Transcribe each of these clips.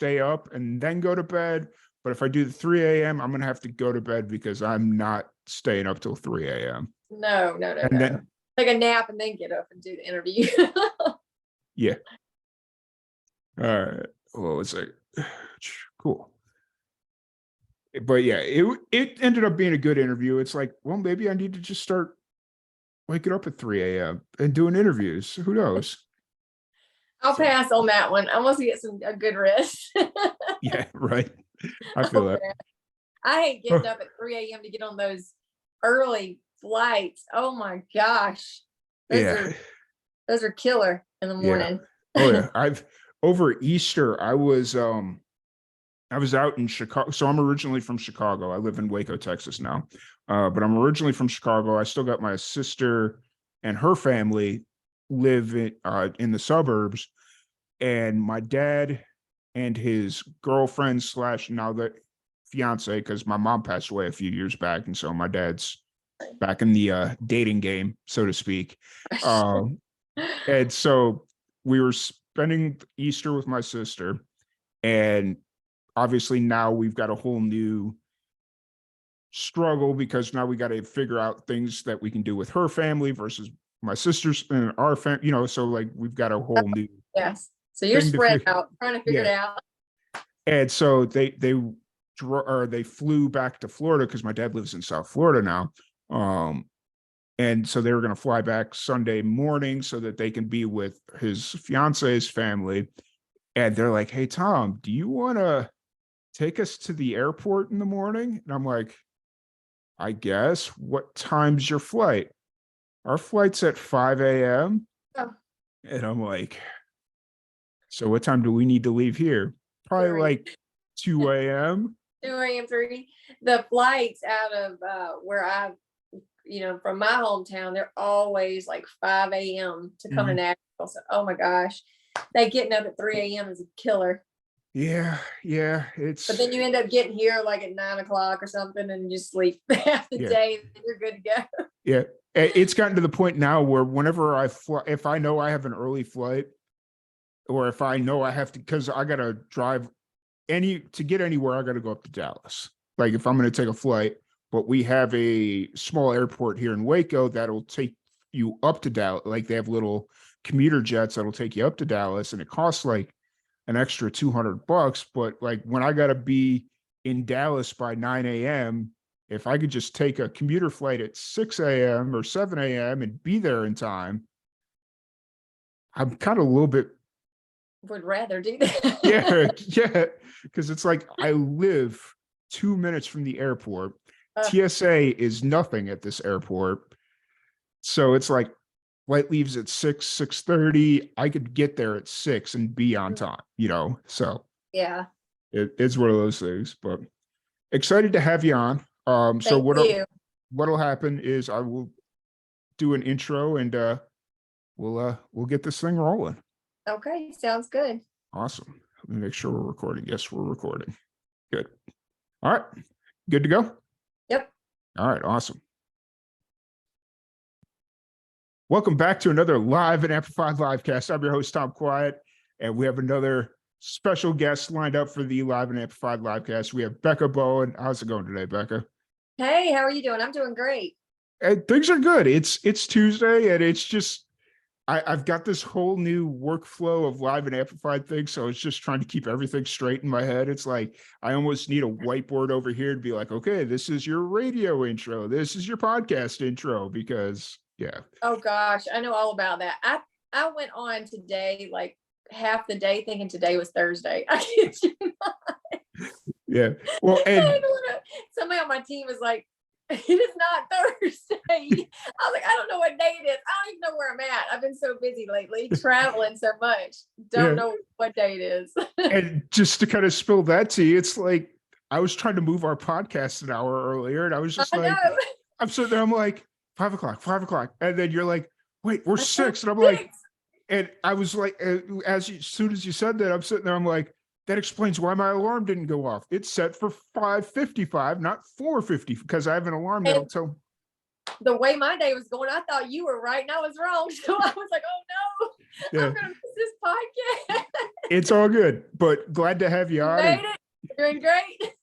stay up and then go to bed. But if I do the 3 a.m., I'm going to have to go to bed because I'm not staying up till 3 a.m. No. And then take a nap and then get up and do the interview. yeah. All right. Well, it's like cool. But yeah, it ended up being a good interview. It's like, well, maybe I need to just start waking up at 3 a.m. and doing interviews. Who knows? I'll pass on that one. I want to get a good rest. Yeah, right. I feel that. I hate getting up at 3 a.m. to get on those early flights. Oh my gosh. Those are killer in the morning. Yeah. Oh yeah. Over Easter, I was out in Chicago. So I'm originally from Chicago. I live in Waco, Texas now. But I'm originally from Chicago. I still got my sister and her family live in the suburbs. And my dad and his girlfriend / now the fiance, because my mom passed away a few years back. And so my dad's back in the dating game, so to speak. And so we were spending Easter with my sister, and obviously now we've got a whole new struggle because now we got to figure out things that we can do with her family versus my sister's and our family, so like we've got a whole new so you're spread out trying to figure it out. And so they flew back to Florida because my dad lives in South Florida now. And so they were going to fly back Sunday morning so that they can be with his fiance's family. And they're like, hey, Tom, do you want to take us to the airport in the morning? And I'm like, I guess. What time's your flight? Our flight's at 5 a.m. Oh. And I'm like, so what time do we need to leave here? Probably 3. Like 2 a.m. 2 a.m. 3. The flights out of where I, from my hometown, they're always like 5 a.m. to come to Nashville. So, oh my gosh, getting up at 3 a.m. is a killer. Yeah. But then you end up getting here like at 9 o'clock or something and just sleep half the day and you're good to go. Yeah. It's gotten to the point now where whenever I fly, if I know I have an early flight, or if I know I have to, because I got to drive to get anywhere, I got to go up to Dallas. Like if I'm going to take a flight, but we have a small airport here in Waco that'll take you up to Dallas. Like they have little commuter jets that'll take you up to Dallas, and it costs like an extra $200. But like when I got to be in Dallas by 9 a.m., if I could just take a commuter flight at 6 a.m. or 7 a.m. and be there in time, I'm kind of a little bit would rather do that. yeah, because it's like I live 2 minutes from the airport. TSA is nothing at this airport, so it's like flight leaves at 6:30. I could get there at 6 and be on time, so yeah, it's one of those things. But excited to have you on. So what'll happen is I will do an intro and we'll get this thing rolling. Okay, sounds good. Awesome. Let me make sure we're recording. Yes, we're recording. Good. All right. Good to go? Yep. All right. Awesome. Welcome back to another Live and Amplified Livecast. I'm your host, Tom Quiet, and we have another special guest lined up for the Live and Amplified Livecast. We have Becca Bowen. How's it going today, Becca? Hey, how are you doing? I'm doing great. Things are good. It's Tuesday, and it's just I've got this whole new workflow of Live and Amplified things, so it's just trying to keep everything straight in my head. It's like I almost need a whiteboard over here to be like, okay, this is your radio intro, this is your podcast intro, because oh gosh, I know all about that. I went on today like half the day thinking today was Thursday. I kid you not. Yeah, well, and somebody on my team was like, it is not Thursday. I was like, I don't know what day it is. I don't even know where I'm at. I've been so busy lately, traveling so much. Don't know what day it is. And just to kind of spill that to you, it's like I was trying to move our podcast an hour earlier, and I was just like, I'm sitting there, I'm like, 5 o'clock. And then you're like, wait, we're 6. And I'm like, and I was like, as soon as you said that, I'm sitting there, I'm like, that explains why my alarm didn't go off. It's set for 5:55, not 4:50, because I have an alarm that'll tell. The way my day was going, I thought you were right and I was wrong. So I was like, oh Yeah, gonna miss this podcast. it's all good, but glad to have you You on. made And it. You're doing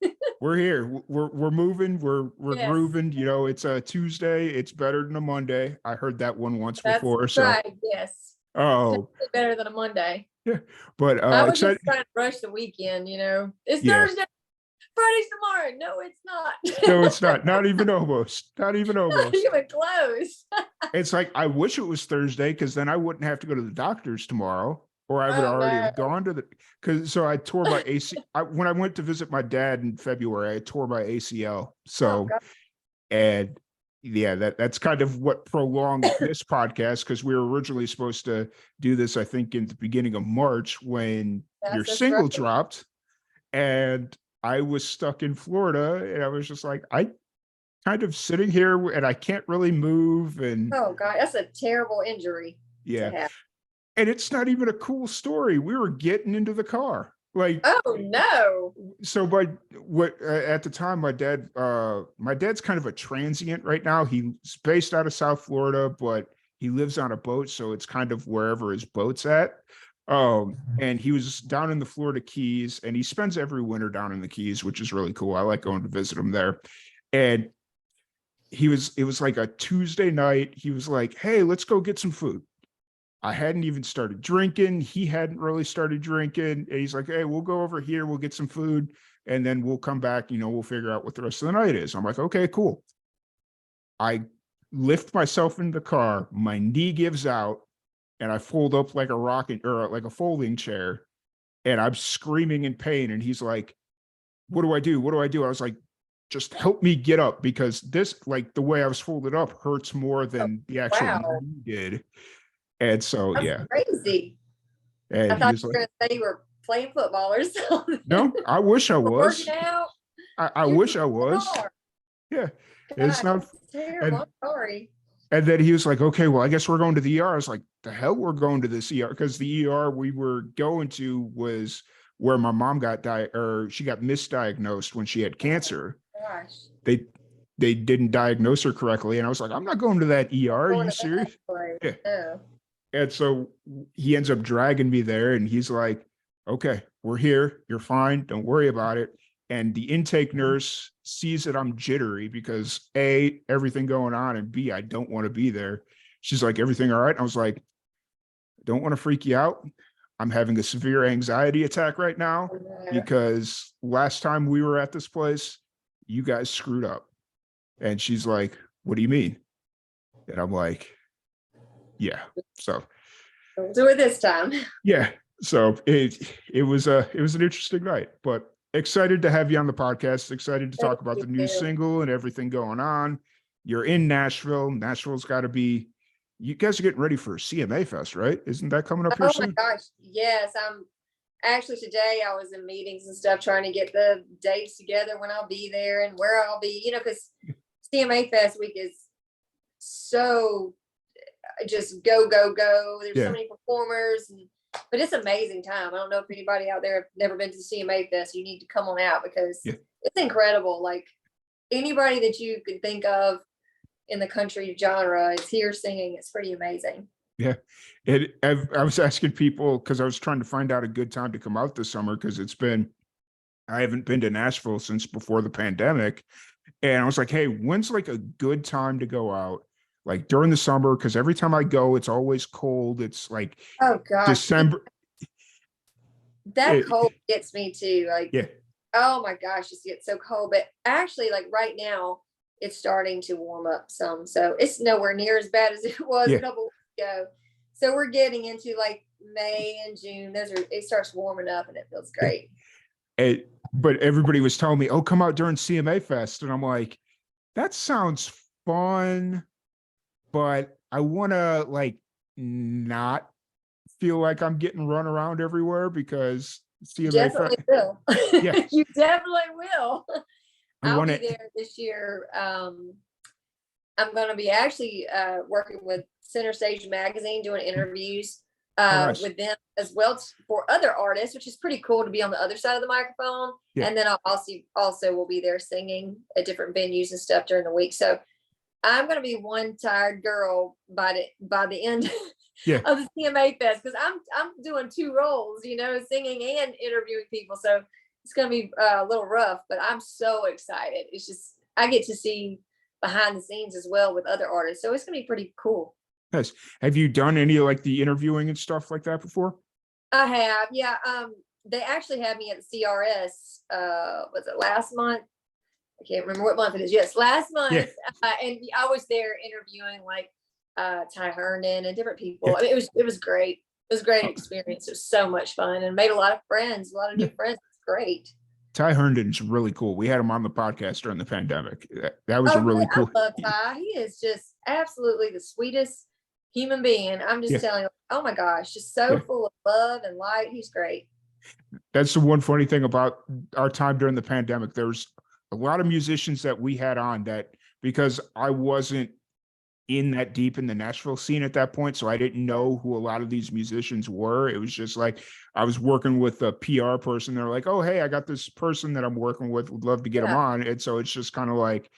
great. we're here. We're moving. We're Yes, grooving. You know, it's a Tuesday. It's better than a Monday. I heard that one once that's before. So, right. Yes, oh better than a Monday. yeah, but I was excited. just trying to rush the weekend. It's Yeah, Thursday. Friday's tomorrow. No, it's no, not. it's not. Not even almost. Not even Not almost. even close. It's like I wish it was Thursday because then I wouldn't have to go to the doctor's tomorrow, or I would Oh already no. have gone to the. Because so I tore my AC. When I went to visit my dad in February, I tore my ACL. Oh So God. and yeah, that's kind of what prolonged this podcast because we were originally supposed to do this, I think, in the beginning of March when your That's single right. dropped, and I was stuck in Florida, and I was just like, I kind of sitting here and I can't really move, and Oh God, that's a terrible injury to yeah. have. And it's not even a cool story. We were getting into the car. Like, Oh no. so by what at the time, my dad's kind of a transient right now. He's based out of South Florida, but he lives on a boat. So it's kind of wherever his boat's at. And he was down in the Florida Keys and he spends every winter down in the Keys, which is really cool. I like going to visit him there. And it was like a Tuesday night. He was like, hey, let's go get some food. I hadn't even started drinking. He hadn't really started drinking. And he's like, hey, we'll go over here. We'll get some food and then we'll come back. We'll figure out what the rest of the night is. I'm like, okay, cool. I lift myself in the car. My knee gives out and I fold up like a rocking or like a folding chair. And I'm screaming in pain. And he's like, what do I do? What do I do? I was like, just help me get up because this, like the way I was folded up hurts more than the actual Wow. knee did. And so, That's yeah. crazy. I And he thought was you were like, gonna say you were playing football or something. no, I wish I Or was. working out. I You're wish in I the was. car. Yeah. It's Gosh, not. that's terrible. And I'm sorry. and then he was like, okay, well, I guess we're going to the ER. I was like, the hell we're going to this ER because the ER we were going to was where my mom she got misdiagnosed when she had cancer. Gosh. They they didn't diagnose her correctly. And I was like, I'm not going to that ER. Are Going you to that serious? place. Yeah. No. And so he ends up dragging me there and he's like, okay, we're here. You're fine. Don't worry about it. And the intake nurse sees that I'm jittery because A, everything going on, and B, I don't want to be there. She's like, everything all right? I was like, I don't want to freak you out. I'm having a severe anxiety attack right now No. because last time we were at this place, you guys screwed up. And she's like, what do you mean? And I'm like, yeah. So Don't do it this time. yeah. So it was an interesting night, but excited to have you on the podcast. Excited to talk Thank about you. the new single and everything going on. You're in Nashville. Nashville's got to be. You guys are getting ready for CMA Fest, right? Isn't that coming up here Oh my soon? gosh. Yes. I'm actually today I was in meetings and stuff trying to get the dates together when I'll be there and where I'll be, because CMA Fest week is so just go, go, go. There's Yeah. so many performers, but it's an amazing time. I don't know if anybody out there have never been to CMA Fest. You need to come on out because Yeah. it's incredible. Like anybody that you could think of in the country genre is here singing. It's pretty amazing. Yeah. I was asking people because I was trying to find out a good time to come out this summer because I haven't been to Nashville since before the pandemic. And I was like, hey, when's like a good time to go out? Like during the summer, because every time I go, it's always cold. It's like Oh gosh, December. that cold gets me too. Like, Yeah. oh my gosh, it gets so cold. But actually, like right now, it's starting to warm up some. So it's nowhere near as bad as it was Yeah. a couple weeks ago. So we're getting into like May and June. It starts warming up and it feels great. But everybody was telling me, oh, come out during CMA Fest. And I'm like, that sounds fun, but I want to like not feel like I'm getting run around everywhere because CMA Definitely Fest. will. Yeah. You definitely will. I I'll want be to. there this year. I'm going to be actually working with Center Stage Magazine, doing interviews Nice. with them as well for other artists, which is pretty cool to be on the other side of the microphone. Yeah. And then I'll also will be there singing at different venues and stuff during the week. So I'm going to be one tired girl by the end Yeah. of the CMA Fest, because I'm doing two roles, singing and interviewing people. So it's going to be a little rough, but I'm so excited. It's just, I get to see behind the scenes as well with other artists. So it's going to be pretty cool. Nice. Have you done any like the interviewing and stuff like that before? I have, yeah. They actually had me at the CRS. Was it last month? I can't remember what month it is. Yes, last month. Yeah. And I was there interviewing like Ty Herndon and different people. Yeah. I mean, it was great. It was a great Oh. experience. It was so much fun and made a lot of friends, a lot of new friends. It's great. Ty Herndon's really cool. We had him on the podcast during the pandemic. That was a really really? cool. I love Ty. He is just absolutely the sweetest human being. I'm just telling you, oh my gosh, just so full of love and light. He's great. That's the one funny thing about our time during the pandemic. There's a lot of musicians that we had on that, because I wasn't in that deep in the Nashville scene at that point, so I didn't know who a lot of these musicians were. It was just like I was working with a PR person. They're like, "Oh, hey, I got this person that I'm working with. Would love to get them on." And so it's just kind of like,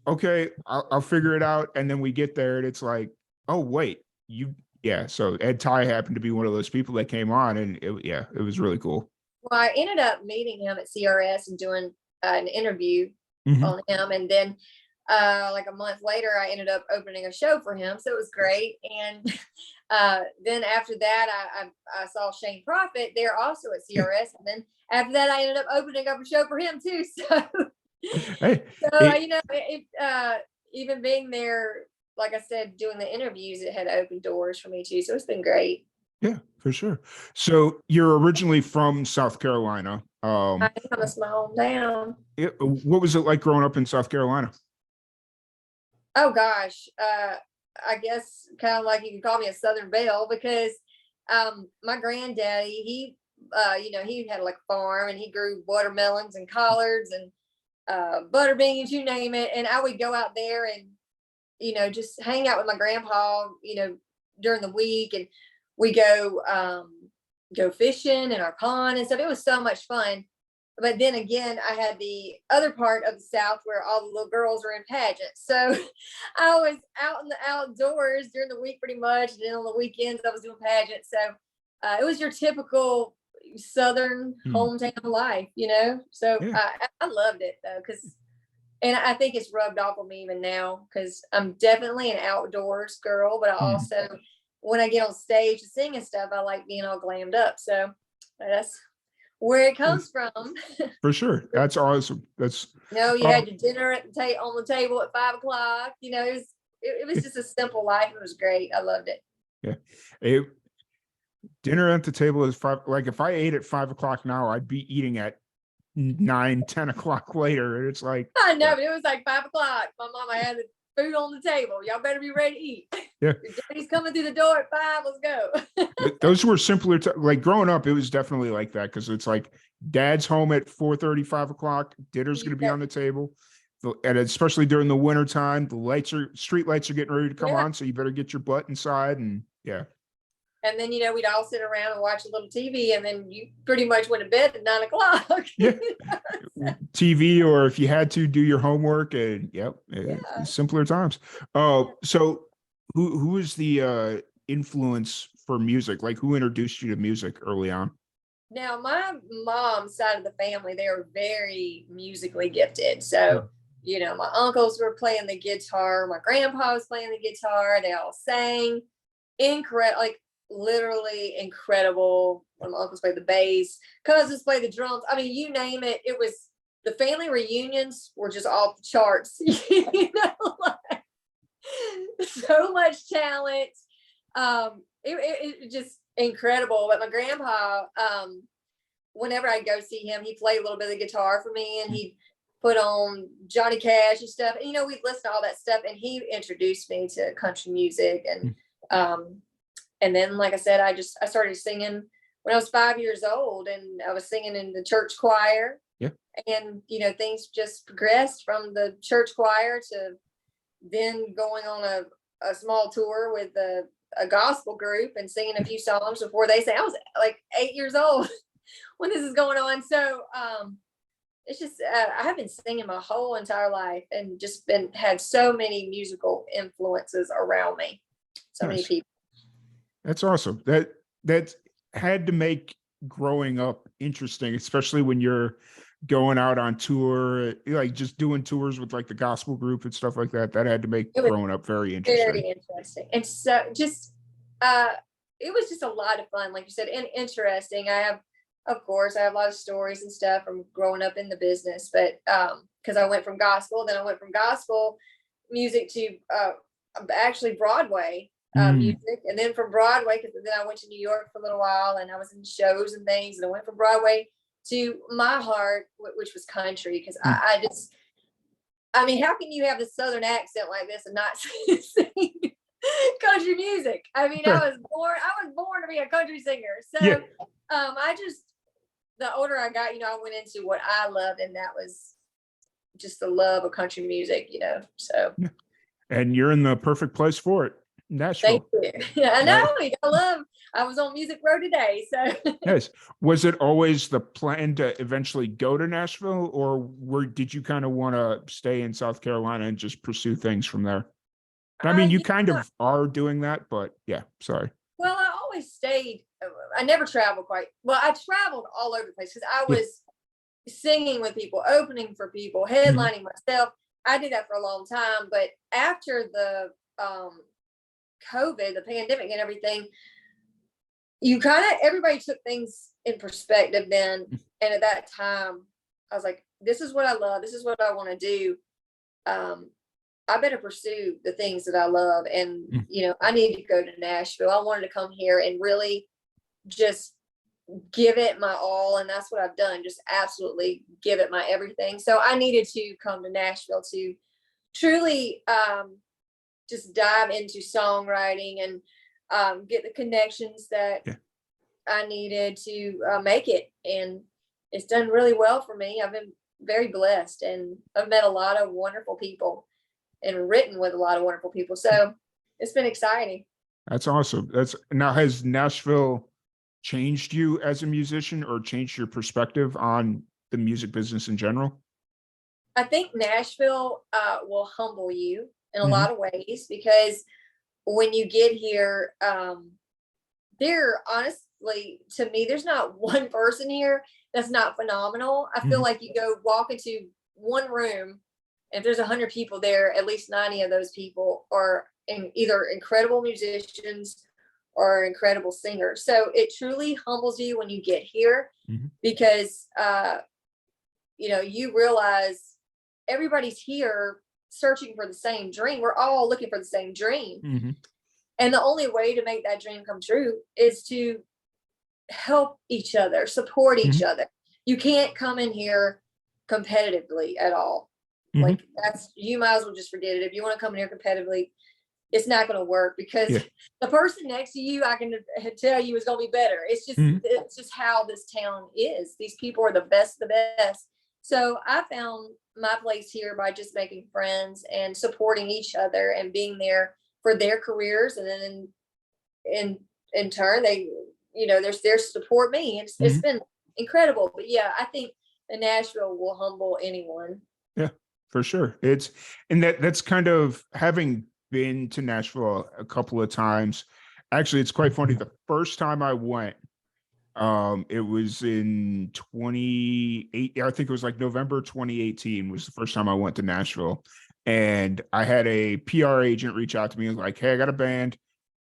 okay, I'll figure it out. And then we get there, and it's like, oh wait, So Ed Ty happened to be one of those people that came on, and it was really cool. Well, I ended up meeting him at CRS and doing an interview on him, and then like a month later, I ended up opening a show for him, so it was great. And then after that, I saw Shane Prophet there also at CRS, and then after that, I ended up opening up a show for him too. So, even being there, like I said, doing the interviews, it had opened doors for me too. So it's been great. Yeah, for sure. So you're originally from South Carolina. I am. It's my hometown. What was it like growing up in South Carolina? Oh gosh, I guess kind of like you can call me a Southern Belle, because my granddaddy, he had like a farm, and he grew watermelons and collards and butter beans, you name it. And I would go out there and just hang out with my grandpa, during the week, and we go fishing in our pond and stuff. It was so much fun. But then again, I had the other part of the South where all the little girls were in pageants. So I was out in the outdoors during the week pretty much. And then on the weekends, I was doing pageants. So it was your typical Southern hometown life, So I loved it though, and I think it's rubbed off on me even now, because I'm definitely an outdoors girl, but I also, when I get on stage to sing and stuff, I like being all glammed up. So that's where it comes from. For sure. That's awesome. That's you had your dinner on the table at 5 o'clock. It was just a simple life. It was great. I loved it. Yeah. Dinner at the table is 5. Like if I ate at 5 o'clock now, I'd be eating at 9, 10 o'clock later. It's like, I know, but it was like 5 o'clock. My mama had the food on the table. Y'all better be ready to eat. Yeah. Your daddy's coming through the door at 5. Let's go. Those were simpler. Like growing up, it was definitely like that, because it's like dad's home at 4:30, 5 o'clock. Dinner's going to be on the table. And especially during the winter time, the street lights are getting ready to come on. So you better get your butt inside. And and then, we'd all sit around and watch a little TV, and then you pretty much went to bed at 9 o'clock. Yeah. TV, or if you had to, do your homework, and simpler times. So who was the influence for music? Like, who introduced you to music early on? Now, my mom's side of the family, they were very musically gifted. So, my uncles were playing the guitar, my grandpa was playing the guitar, they all sang. Incredible, like literally incredible. When my uncles played the bass, cousins played the drums. I mean, you name it. It was, the family reunions were just off the charts. Like, so much talent. It just incredible. But my grandpa, whenever I go see him, he played a little bit of the guitar for me, and he put on Johnny Cash and stuff. And, we'd listen to all that stuff, and he introduced me to country music. And then, like I said, I started singing when I was 5 years old, and I was singing in the church choir. Yeah. And, things just progressed from the church choir to then going on a small tour with a gospel group and singing a few songs before they sang. I was like 8 years old when this is going on. So it's just, I have been singing my whole entire life, and just had so many musical influences around me. So many people. That's awesome. That had to make growing up interesting, especially when you're going out on tour, like just doing tours with like the gospel group and stuff like that. That had to make It was growing up very interesting. very interesting. And so just uh it was just a lot of fun, like you said, and interesting. Of course, I have a lot of stories and stuff from growing up in the business, but because I went from gospel, then I went from gospel music to actually Broadway Mm, music, and then from Broadway, because then I went to New York for a little while, and I was in shows and things, and I went from Broadway to my heart, which was country, because mm. I mean, how can you have a Southern accent like this and not sing country music? I mean, I was born to be a country singer. Yeah. So, I just, the older I got, I went into what I loved, and that was just the love of country music. So Yeah. And you're in the perfect place for it, thank Nashville. you. Yeah, I Uh, know. I was on Music Row today. So Yes. Was it always the plan to eventually go to Nashville, or did you kind of want to stay in South Carolina and just pursue things from there? I mean, you you kind know, of are doing that, but yeah, sorry. well, I always stayed. I never traveled quite. Well, I traveled all over the place because I Yeah. was singing with people, opening for people, Mhm. headlining myself. I did that for a long time, but after the COVID, the pandemic, and everything, you kind of everybody took things in perspective then. And at that time, I was like, "This is what I love. This is what I want to do. Um, I better pursue the things that I love." And Mm. I need to go to Nashville. I wanted to come here and really just give it my all, and that's what I've done. Just absolutely give it my everything. So I needed to come to Nashville to truly just dive into songwriting and get the connections that Yeah. I needed to make it. And it's done really well for me. I've been very blessed, and I've met a lot of wonderful people and written with a lot of wonderful people. So it's been exciting. That's awesome. That's now, has Nashville changed you as a musician or changed your perspective on the music business in general? I think Nashville will humble you in a Hmm. lot of ways, because when you get here, there honestly, to me, there's not one person here that's not phenomenal. I feel Hmm. like you go walk into one room, if there's 100 people there, at least 90 of those people are either incredible musicians or incredible singers. So it truly humbles you when you get here, Hmm. because you realize everybody's here searching for the same dream. We're all looking for the same dream. Hmm. And the only way to make that dream come true is to help each other, support each Hmm. other. You can't come in here competitively at all. Hmm. Like, you might as well just forget it. If you want to come in here competitively, it's not going to work, because Yeah. the person next to you, I can tell you, is going to be better. Hmm. It's just how this town is. These people are the best. So I found my place here by just making friends and supporting each other and being there for their careers, and then in in turn they, they're there to support me. It's Hmm. been incredible. But yeah, I think the Nashville will humble anyone. Yeah, for sure. And that's kind of, having been to Nashville a couple of times. Actually, it's quite funny. The first time I went, it was in 28. I think it was like November 2018 was the first time I went to Nashville. And I had a PR agent reach out to me and was like, "Hey, I got a band.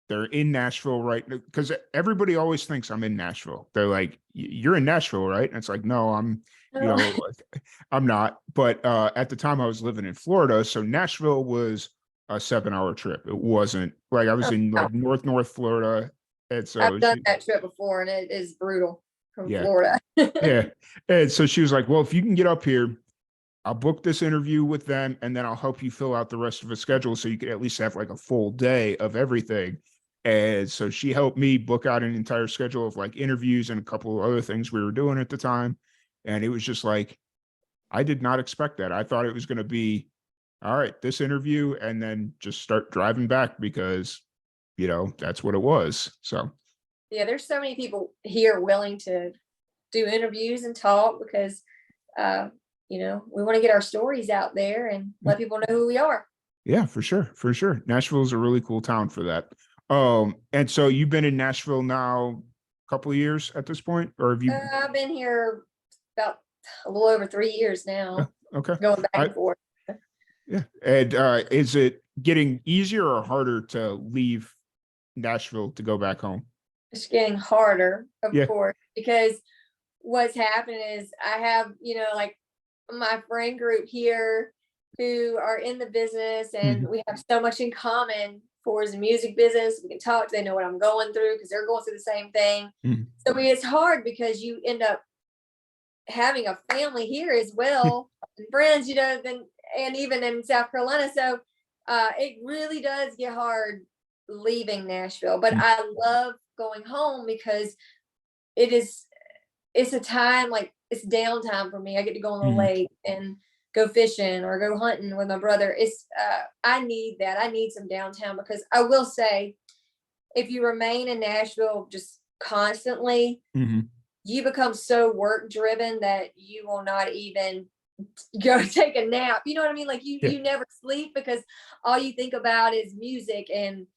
They're in Nashville right now." Because everybody always thinks I'm in Nashville. They're like, "You're in Nashville, right?" And it's like, no, you Oh, know, I'm not. But at the time I was living in Florida. So Nashville was a 7 hour trip. It wasn't like I was in wow. like North Florida. And I've so done that trip before, and it is brutal from yeah. Florida. Yeah. And so she was like, "Well, if you can get up here, I'll book this interview with them, and then I'll help you fill out the rest of the schedule so you could at least have like a full day of everything." And so she helped me book out an entire schedule of like interviews and a couple of other things we were doing at the time. And it was just like, I did not expect that. I thought it was going to be, all right, this interview, and then just start driving back because, that's what it was. So, Yeah, there's so many people here willing to do interviews and talk, because uh, we want to get our stories out there and let people know who we are. yeah, for sure. For sure. Nashville is a really cool town for that. And so you've been in Nashville now a couple of years at this point, or have you? I've been here about a little over 3 years now, Okay. going back and forth. Yeah. And is it getting easier or harder to leave Nashville to go back home? It's getting harder, of Yeah. course, because what's happened is I have, like my friend group here who are in the business, and we have so much in common for the music business. We can talk, they know what I'm going through because they're going through the same thing. So it's hard because you end up having a family here as well, and friends, then, and even in South Carolina. So it really does get hard leaving Nashville, but I love going home because it's a time, like it's downtime for me. I get to go on the lake and go fishing or go hunting with my brother. It's I need that. I need some downtown, because I will say, if you remain in Nashville just constantly, you become so work driven that you will not even go take a nap. You know what I mean? Like you never sleep, because all you think about is music and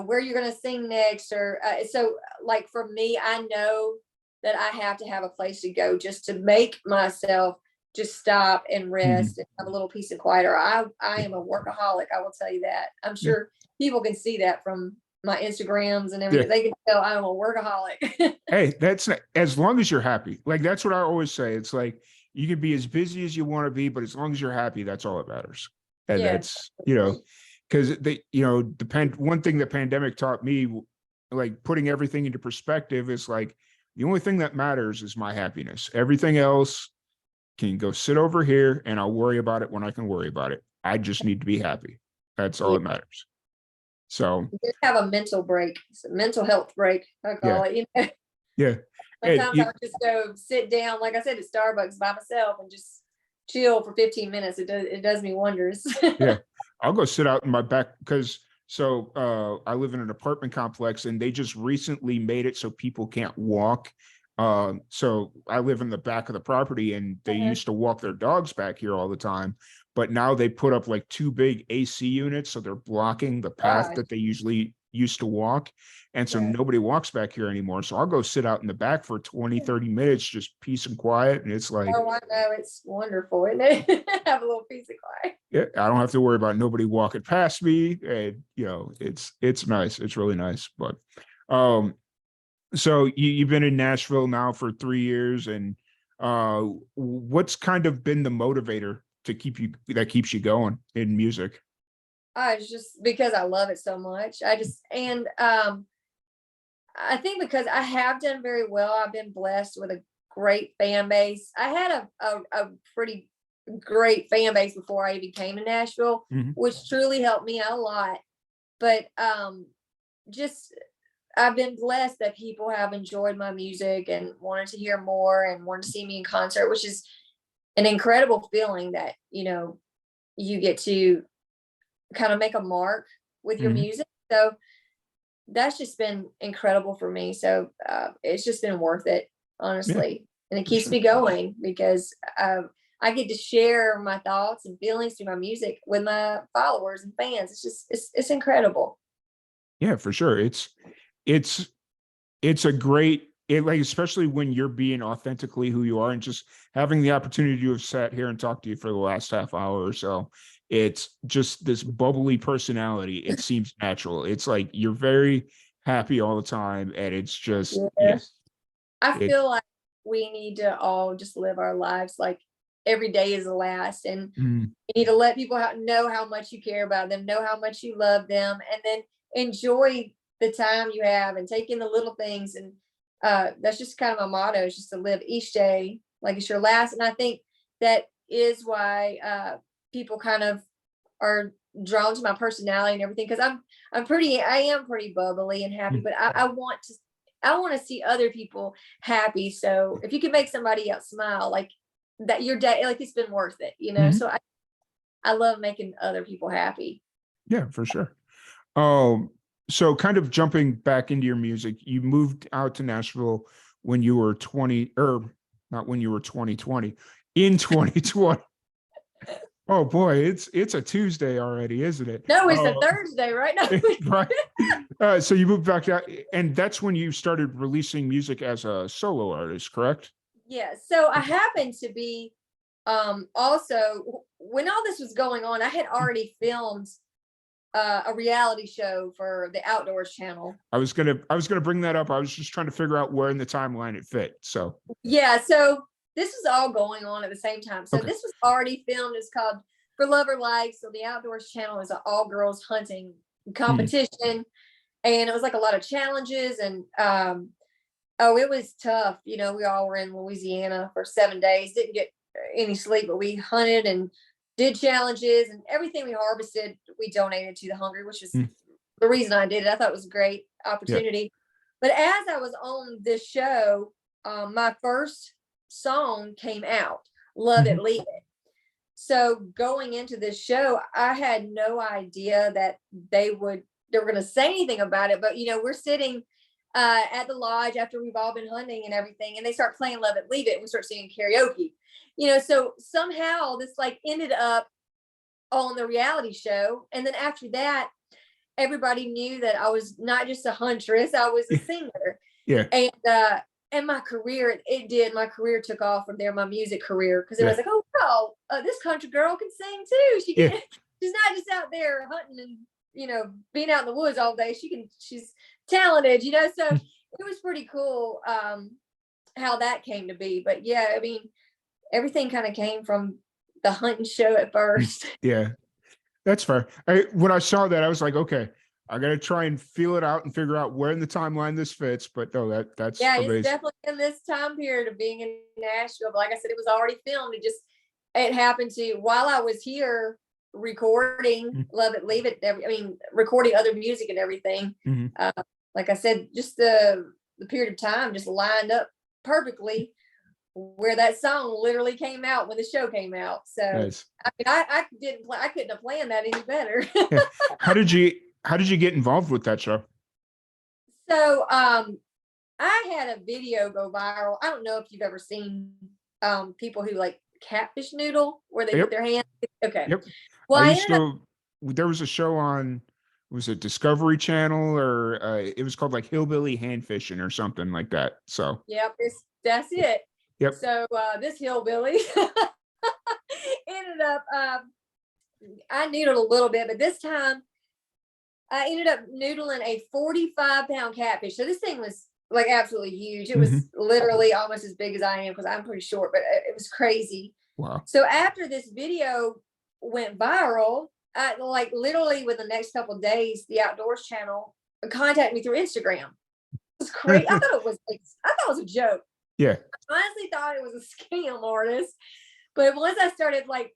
where you're going to sing next. Or so like for me, I know that I have to have a place to go just to make myself just stop and rest and have a little peace and quiet. Or I am a workaholic. I will tell you that. I'm sure people can see that from my Instagrams and everything. They can tell I'm a workaholic. Hey, that's not, as long as you're happy. Like, that's what I always say. It's like, you can be as busy as you want to be, but as long as you're happy, that's all that matters. And that's, because one thing that pandemic taught me, like putting everything into perspective, is like, the only thing that matters is my happiness. Everything else can go sit over here and I'll worry about it when I can worry about it. I just need to be happy. That's all that matters. So just have a mental break, a mental health break, I call it. Yeah. Sometimes I would just go sit down, like I said, at Starbucks by myself and just chill for 15 minutes. It does me wonders. Yeah. I'll go sit out in my back, because I live in an apartment complex and they just recently made it so people can't walk. So I live in the back of the property, and they used to walk their dogs back here all the time. But now they put up like 2 big AC units, so they're blocking the path that they usually used to walk. And so nobody walks back here anymore. So I'll go sit out in the back for 20, 30 minutes, just peace and quiet. And it's like, oh, I know, it's wonderful, isn't it? Have a little peace and quiet. Yeah, I don't have to worry about nobody walking past me. And it's nice. It's really nice. But so you've been in Nashville now for 3 years, and what's kind of been the motivator to keeps you going in music? It's just because I love it so much. I think because I have done very well. I've been blessed with a great fan base. I had a pretty great fan base before I even came to Nashville, which truly helped me out a lot. But just I've been blessed that people have enjoyed my music and wanted to hear more and wanted to see me in concert, which is an incredible feeling that, you get to kind of make a mark with your music. So that's just been incredible for me. So it's just been worth it, honestly. And it keeps me going because I get to share my thoughts and feelings through my music with my followers and fans. It's incredible. Yeah, for sure. It's a great, like, especially when you're being authentically who you are, and just having the opportunity to have sat here and talked to you for the last half hour or so. It's just this bubbly personality. It seems natural. It's like you're very happy all the time, and it's just I feel like we need to all just live our lives like every day is the last, and you need to let people know how much you care about them, know how much you love them, and then enjoy the time you have and take in the little things. And that's just kind of my motto, is just to live each day like it's your last. And I think that is why people kind of are drawn to my personality and everything, because I am pretty bubbly and happy, but I want to see other people happy. So if you can make somebody else smile, like that, your day, like it's been worth it. So I love making other people happy. Yeah, for sure. So kind of jumping back into your music, you moved out to Nashville when you were 20, or not when you were 2020, in 2020. Oh boy, it's a Tuesday already, isn't it? No, it's a Thursday right now. Right. So you moved back out, and that's when you started releasing music as a solo artist, correct? Yeah. So I happened to be also when all this was going on, I had already filmed a reality show for the Outdoors channel. I was gonna bring that up. I was just trying to figure out where in the timeline it fit. So Yeah, so this was all going on at the same time. So okay. this was already filmed. It's called For Lover Life. So the Outdoors channel is an all girls hunting Mhm. competition. And it was like a lot of challenges and oh, it was tough. You know, we all were in Louisiana for 7 days, didn't get any sleep, but we hunted and did challenges and everything we harvested, we donated to the hungry, which is Mm. the reason I did it. I thought it was a great Yeah. opportunity. But as I was on this show, my first song came out, Love It, Mhm. Leave It. So going into this show, I had no idea that they were going to say anything about it. But you know, we're sitting at the lodge after we've all been hunting and everything, and they start playing Love It, Leave It, and we start singing karaoke. You know, so somehow this like ended up on the reality show, and then after that, everybody knew that I was not just a huntress, I was a singer. Yeah. And my career, it did. My career took off from there, my music career, because it was Yeah. like, oh wow, this country girl can sing too. She Yeah. can. She's not just out there hunting and being out in the woods all day. She's talented. So it was pretty cool how that came to be. But yeah, I mean, everything kind of came from the hunting show at first. Yeah. That's fair. When I saw that, I was like, okay, I got to try and feel it out and figure out where in the timeline this fits. But no, that's Yeah, it's amazing. definitely in this time period of being in Nashville. But like I said, it was already filmed. It happened to while I was here recording Mhm. Love It, Leave It. Recording other music and everything. Mhm. Uh, like I said, just the period of time just lined up perfectly where that song literally came out when the show came out. So Nice. I mean, I couldn't have planned that any better. Yeah. How did you get involved with that show? So I had a video go viral. I don't know if you've ever seen people who like catfish noodle where they put Yep. their hand. Okay. Yep. Well, I I used ended up to. There was a show on, was it Discovery Channel, or it was called like Hillbilly Hand Fishing or something like that. So yep, that's it. yep. So this hillbilly ended up I noodled a little bit, but this time I ended up noodling a 45-pound catfish. So this thing was like absolutely huge. It was Mhm. literally almost as big as I am because I'm pretty short, but it was crazy. Wow. So after this video went viral, like literally within the next couple of days, the Outdoors channel contacted me through Instagram. It was crazy. I thought it was a joke. Yeah. I honestly thought it was a scam artist. But once I started like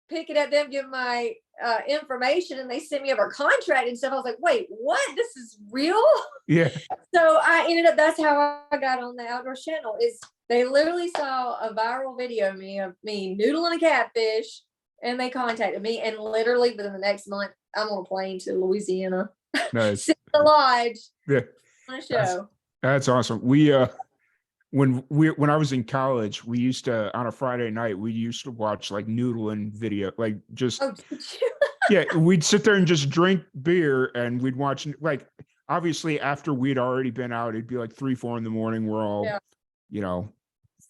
picking at them, give my information, and they sent me over a contract and stuff, I was like, wait, what? This is real? Yeah. So I ended up, that's how I got on the Outdoors channel, is they literally saw a viral video of me noodling a catfish, and they contacted me, and literally within the next month, I'm on a plane to Louisiana, Nice. sit in the lodge Yeah. on a That's show. that's awesome. When I was in college, we used to, on a Friday night, we used to watch like noodling video, like just, Oh, did you? yeah, we'd sit there and just drink beer, and we'd watch, like, obviously after we'd already been out, it'd be like 3, 4 in the morning. We're all, Yeah. you know,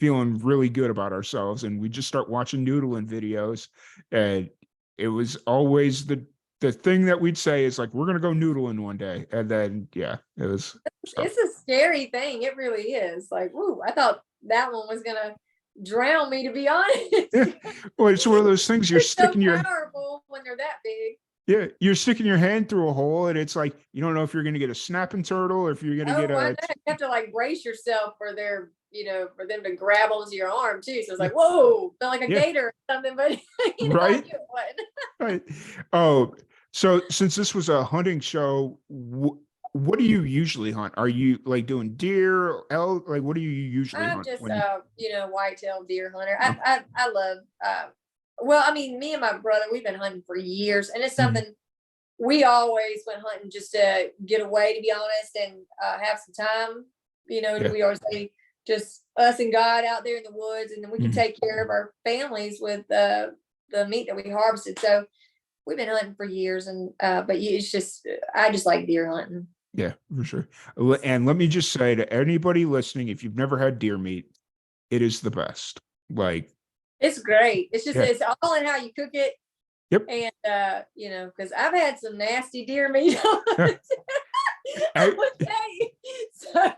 feeling really good about ourselves, and we just start watching noodling videos. And it was always the thing that we'd say is like, we're gonna go noodling one day. And then yeah, it was stuff. It's a scary thing. It really is. Like, woo, I thought that one was gonna drown me, to be honest. Yeah. Well, it's one of those things, you're They're so sticking your, powerful when they're that big. yeah, you're sticking your hand through a hole, and it's like you don't know if you're gonna get a snapping turtle or if you're gonna get Oh, I a know. You have to like brace yourself for for them to grab onto your arm too. So it's like, whoa, felt like a yeah, gator or something, but I right. knew it wasn't. Right. Oh, so since this was a hunting show, what do you usually hunt? Are you like doing deer, elk? Like, what do you usually I'm hunt just when you? whitetail deer hunter. Oh, I love well, I mean, me and my brother, we've been hunting for years, and it's mhm. something we always went hunting just to get away, to be honest, and have some time. Yeah. We always say just us and God out there in the woods, and then we can Mhm. take care of our families with the meat that we harvested. So we've been hunting for years, and but it's just I just like deer hunting. Yeah, for sure. And let me just say to anybody listening, if you've never had deer meat, it is the best. Like, It's great. It's just yeah, it's all in how you cook it. yep. And you know, because I've had some nasty deer meat. I I, would say. So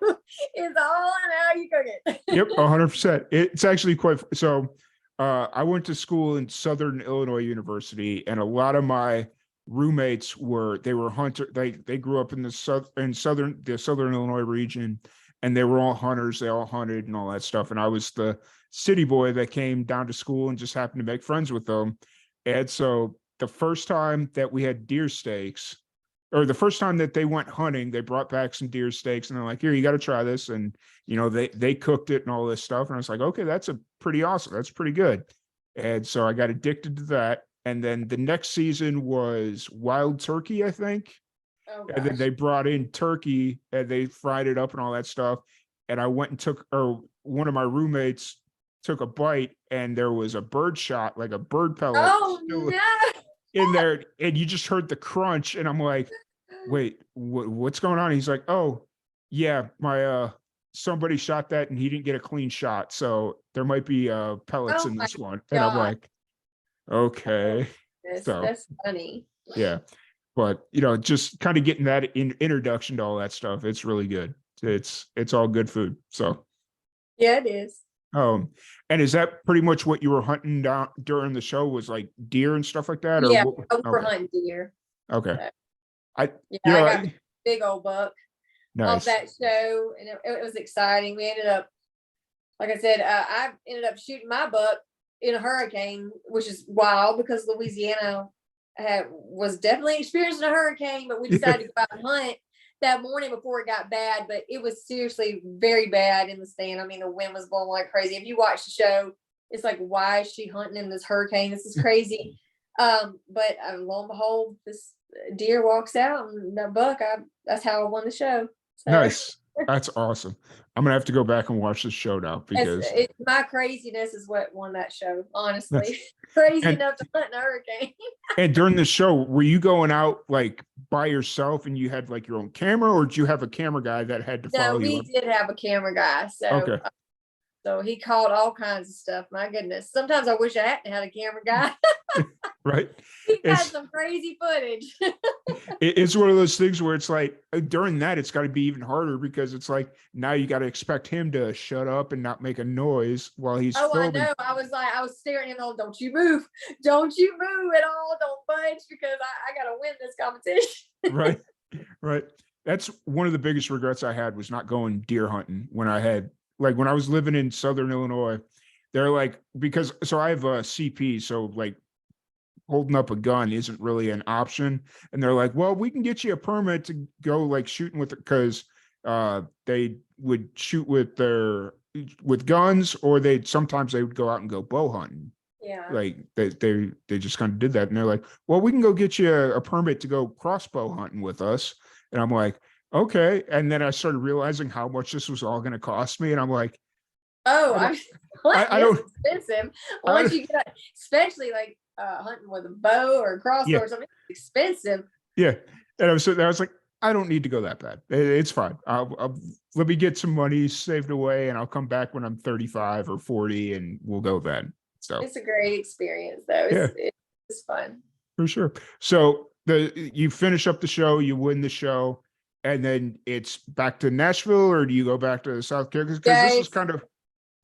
it's all in how you cook it. yep, 100%. It's actually quite so. I went to school in Southern Illinois University, and a lot of my roommates were hunter. They grew up in the Southern Illinois region, and they were all hunters. They all hunted and all that stuff. And I was the city boy that came down to school and just happened to make friends with them. And so the first time that we had deer steaks, or the first time that they went hunting, they brought back some deer steaks, and they're like, "Here, you got to try this." And they cooked it and all this stuff, and I was like, "Okay, that's a pretty awesome. That's pretty good." And so I got addicted to that. And then the next season was wild turkey, I think. Oh And then gosh. they brought in turkey and they fried it up and all that stuff. And I went and or one of my roommates took a bite, and there was a bird shot, like a bird pellet, Oh still no. in there, and you just heard the crunch, and I'm like, wait, what's going on? He's like, oh yeah, my somebody shot that and he didn't get a clean shot, so there might be pellets Oh in my this one. And I'm God. like, okay. So That's funny. yeah, but just kind of getting that introduction to all that stuff, it's really good. It's all good food. So Yeah, it is. and is that pretty much what you were hunting down during the show, was like deer and stuff like that, or Yeah, what? we're Okay. hunting deer. Okay. So, I yeah, you I know got I, big old buck off nice. that show, and it was exciting. We ended up, like I said, I ended up shooting my buck in a hurricane, which is wild because Louisiana was definitely experiencing a hurricane, but we Yeah. decided to go out and hunt that morning before it got bad. But it was seriously very bad in the stand. I mean, the wind was blowing like crazy. If you watch the show, it's like, why is she hunting in this hurricane? This is crazy. But lo and behold, this deer walks out, and that buck, that's how I won the show. So Nice. That's awesome. I'm gonna have to go back and watch this show now because it's my craziness is what won that show, that's honestly. Crazy and enough to hunt in a hurricane. and during the show, were you going out like by yourself and you had like your own camera, or did you have a camera guy that had to No, follow you we up? did have a camera guy, so Okay. he caught all kinds of stuff. My goodness, sometimes I wish I hadn't had a camera guy. Right. He had It's some crazy footage. it's one of those things where it's like during that it's got to be even harder, because it's like now you got to expect him to shut up and not make a noise while he's Oh, I filming. know. I was staring at him. Don't you move! Don't you move at all! Don't budge, because I gotta win this competition. Right. Right. That's one of the biggest regrets I had, was not going deer hunting when I had, like, when I was living in Southern Illinois. They're like, because so I have a CP, so like holding up a gun isn't really an option. And they're like, well, we can get you a permit to go like shooting with it, because they would shoot with guns, or sometimes they would go out and go bow hunting. Yeah. Like they just kind of did that, and they're like, well, we can go get you a permit to go crossbow hunting with us. And I'm like, okay. And then I started realizing how much this was all going to cost me, and I'm like, Oh, I don't, hunting I is don't, expensive. I Once you get, especially like hunting with a bow or a crossbow yeah, or something, it's expensive. yeah. And I was sitting there, I was like, I don't need to go that bad. It's fine. I'll let me get some money saved away, and I'll come back when I'm 35 or 40, and we'll go then. So It's a great experience, though. yeah, It's fun. for sure. So you finish up the show, you win the show, and then it's back to Nashville, or do you go back to South Carolina? Because this Yeah, was kind of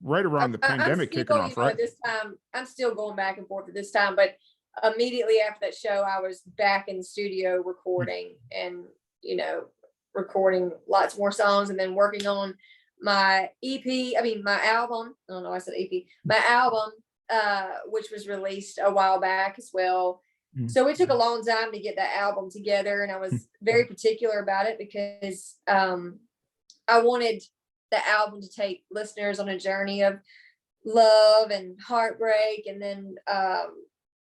right around the I'm pandemic kicking still, off, right? at this time, I'm still going back and forth at this time, but immediately after that show, I was back in the studio recording and, recording lots more songs, and then working on my EP, my album. I don't know, I said EP, my album, which was released a while back as well. Mm. So it took a long time to get that album together, and I was very particular about it because I wanted the album to take listeners on a journey of love and heartbreak, and then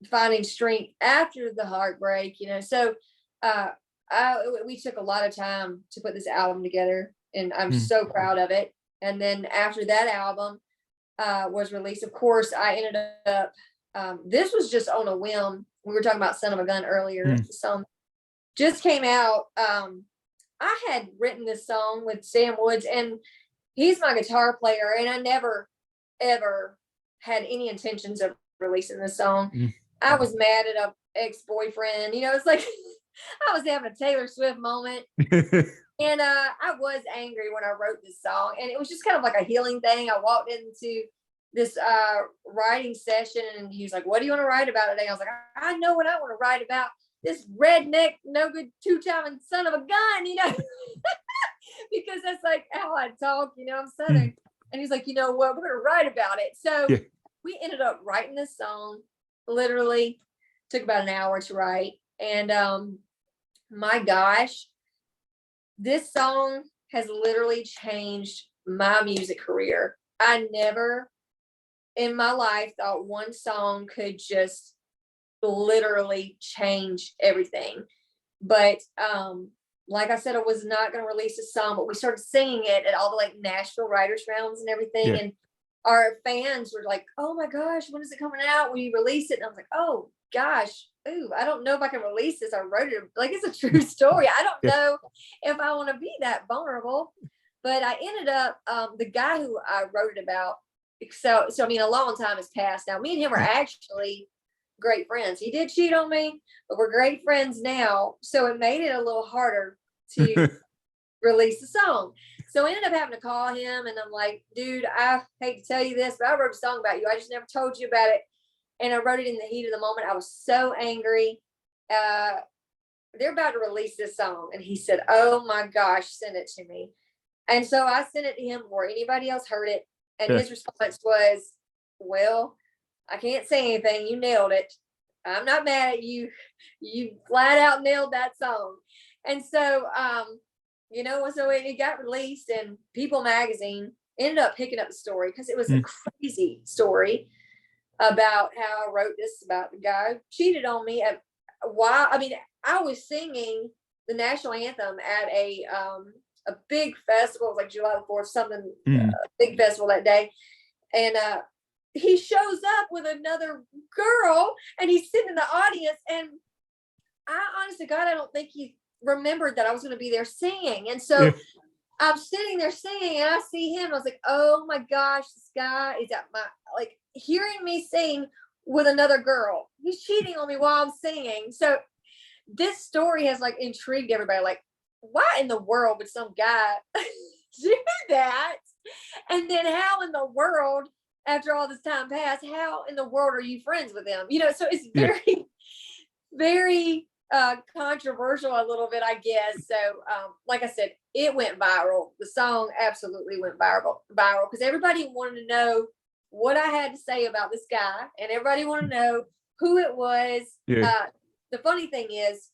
finding strength after the heartbreak. So we took a lot of time to put this album together, and I'm Mm. so proud of it. And then after that album was released, of course, I ended up. This was just on a whim. We were talking about "Son of a Gun" earlier. Mm. The song just came out. I had written this song with Sam Woods, and he's my guitar player, and I never ever had any intentions of releasing this song. Mm. I was mad at a ex-boyfriend. It's like I was having a Taylor Swift moment. And I was angry when I wrote this song, and it was just kind of like a healing thing. I walked into this writing session, and he was like, "What do you want to write about today?" I was like, "I know what I want to write about. This redneck, no good, two-timing son of a gun," because that's like how I talk. I'm Southern. And he's like, "You know what? We're going to write about it." So we ended up writing this song. Literally took about an hour to write, and my gosh. This song has literally changed my music career. I never in my life thought one song could just literally change everything. But like I said, I was not going to release a song, but we started singing it at all the like Nashville writers rounds and everything. And our fans were like, "Oh my gosh, when is it coming out? When you release it?" And I was like, "Oh gosh, ooh, I don't know if I can release this. I wrote it like it's a true story. I don't know if I want to be that vulnerable." But I ended up the guy who I wrote it about. So I mean, a long time has passed now. Me and him are actually great friends. He did cheat on me, but we're great friends now. So it made it a little harder to release the song. So I ended up having to call him, and I'm like, "Dude, I hate to tell you this, but I wrote a song about you. I just never told you about it." And I wrote it in the heat of the moment. I was so angry. They're about to release this song. And he said, "Oh my gosh, send it to me." And so I sent it to him before anybody else heard it. And his response was, "Well, I can't say anything. You nailed it. I'm not mad at you. You flat out nailed that song." And so, so it got released, and People Magazine ended up picking up the story because it was a crazy story about how I wrote this about the guy who cheated on me at while. I mean, I was singing the national anthem at a big festival, like July the 4th, something big festival that day. And he shows up with another girl, and he's sitting in the audience, and I honestly, God, I don't think he remembered that I was going to be there singing. And so I'm sitting there singing, and I see him. I was like, "Oh my gosh, this guy is at my, like, hearing me sing with another girl. He's cheating on me while I'm singing." So this story has like intrigued everybody. Like, why in the world would some guy do that? And then how in the world, after all this time passed, how in the world are you friends with him? So it's very, very controversial a little bit, I guess. So like I said, it went viral. The song absolutely went viral because everybody wanted to know what I had to say about this guy, and everybody wanted to know who it was. The funny thing is